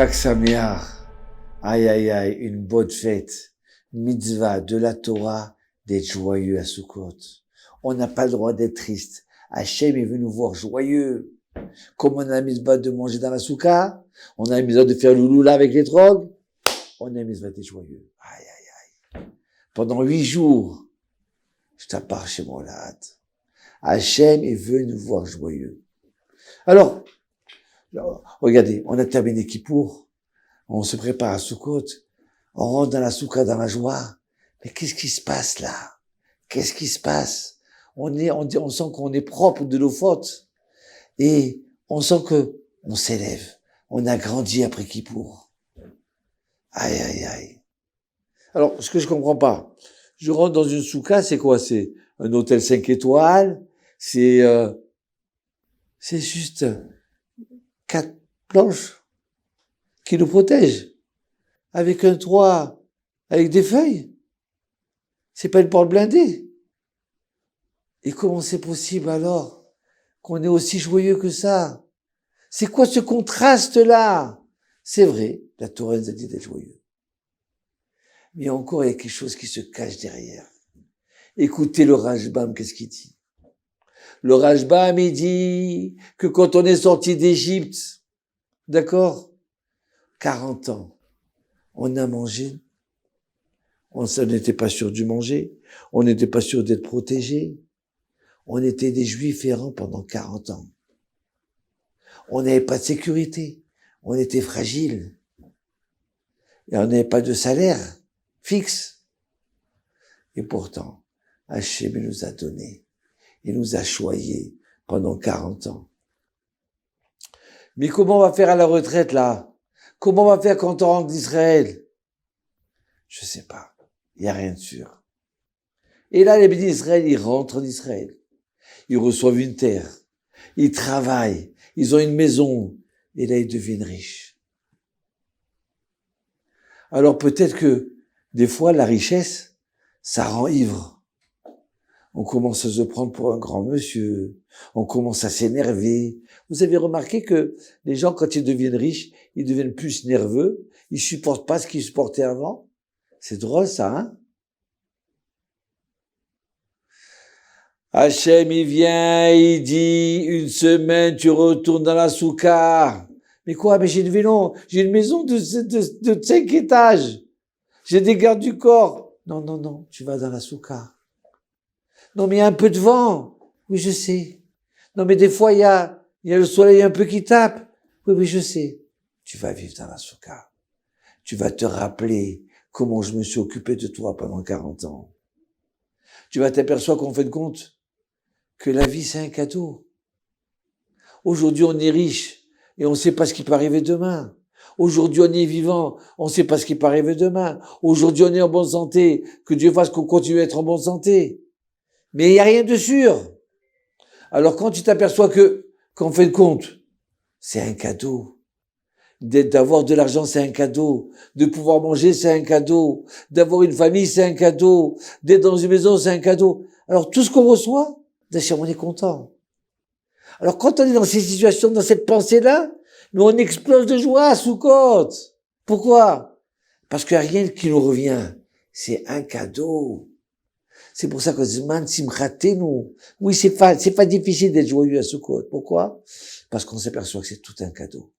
Chag Sameach, aïe aïe aïe, une bonne fête, mitzvah de la Torah, d'être joyeux à Sukkot. On n'a pas le droit d'être triste. Hachem est venu nous voir joyeux. Comme on a la mitzvah de manger dans la soukha, on a la mitzvah de faire le loula avec les trogs, on a la mitzvah d'être joyeux. Aïe aïe aïe. Pendant 8 jours, je t'appare chez Molad. Hachem est venu nous voir joyeux. Alors, regardez, on a terminé Kippour, on se prépare à Sukkot, on rentre dans la soukha dans la joie. Mais qu'est-ce qui se passe là? Qu'est-ce qui se passe? On sent qu'on est propre de nos fautes. Et on sent que on s'élève. On a grandi après Kippour. Aïe, aïe, aïe. Alors, ce que je comprends pas, je rentre dans une soukha, c'est quoi? C'est un hôtel 5 étoiles, c'est juste 4 planches qui nous protègent. Avec un toit, avec des feuilles. C'est pas une porte blindée. Et comment c'est possible alors qu'on est aussi joyeux que ça? C'est quoi ce contraste-là? C'est vrai, la Torah nous a dit d'être joyeux. Mais encore, il y a quelque chose qui se cache derrière. Écoutez le Rashbam, qu'est-ce qu'il dit? Le Rashbam, il dit que quand on est sorti d'Égypte, d'accord? 40 ans, on a mangé. On n'était pas sûr du manger. On n'était pas sûr d'être protégé. On était des Juifs errants pendant 40 ans. On n'avait pas de sécurité. On était fragiles. Et on n'avait pas de salaire fixe. Et pourtant, Hachem nous a donné. Il nous a choyés pendant 40 ans. Mais comment on va faire à la retraite, là? Comment on va faire quand on rentre d'Israël? Je sais pas. Il n'y a rien de sûr. Et là, les bénis d'Israël, ils rentrent en Israël. Ils reçoivent une terre. Ils travaillent. Ils ont une maison. Et là, ils deviennent riches. Alors peut-être que, des fois, la richesse, ça rend ivre. On commence à se prendre pour un grand monsieur. On commence à s'énerver. Vous avez remarqué que les gens, quand ils deviennent riches, ils deviennent plus nerveux. Ils supportent pas ce qu'ils supportaient avant. C'est drôle, ça, hein? Hachem, il vient, il dit, une semaine, tu retournes dans la soukha. Mais quoi? Mais j'ai une maison de 5 étages. J'ai des gardes du corps. Non, tu vas dans la soukha. Non, mais il y a un peu de vent. Oui, je sais. Non, mais des fois, il y a le soleil un peu qui tape. Oui, je sais. Tu vas vivre dans la soukha. Tu vas te rappeler comment je me suis occupé de toi pendant 40 ans. Tu vas t'apercevoir qu'en fin de compte, que la vie, c'est un cadeau. Aujourd'hui, on est riche et on ne sait pas ce qui peut arriver demain. Aujourd'hui, on est vivant, on ne sait pas ce qui peut arriver demain. Aujourd'hui, on est en bonne santé, que Dieu fasse qu'on continue à être en bonne santé. Mais il n'y a rien de sûr. Alors quand tu t'aperçois qu'en fin de compte, c'est un cadeau. D'avoir de l'argent, c'est un cadeau. De pouvoir manger, c'est un cadeau. D'avoir une famille, c'est un cadeau. D'être dans une maison, c'est un cadeau. Alors tout ce qu'on reçoit, on est content. Alors quand on est dans ces situations, dans cette pensée-là, nous on explose de joie à Sukkot. Pourquoi? Parce qu'il n'y a rien qui nous revient. C'est un cadeau. C'est pour ça que Zman Simchatenu. Oui, c'est pas difficile d'être joyeux à Sukkot. Pourquoi? Parce qu'on s'aperçoit que c'est tout un cadeau.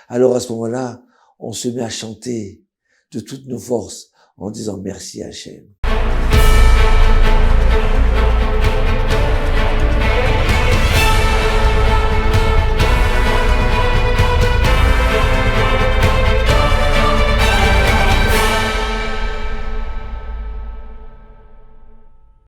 Alors à ce moment-là, on se met à chanter de toutes nos forces en disant merci Hachem.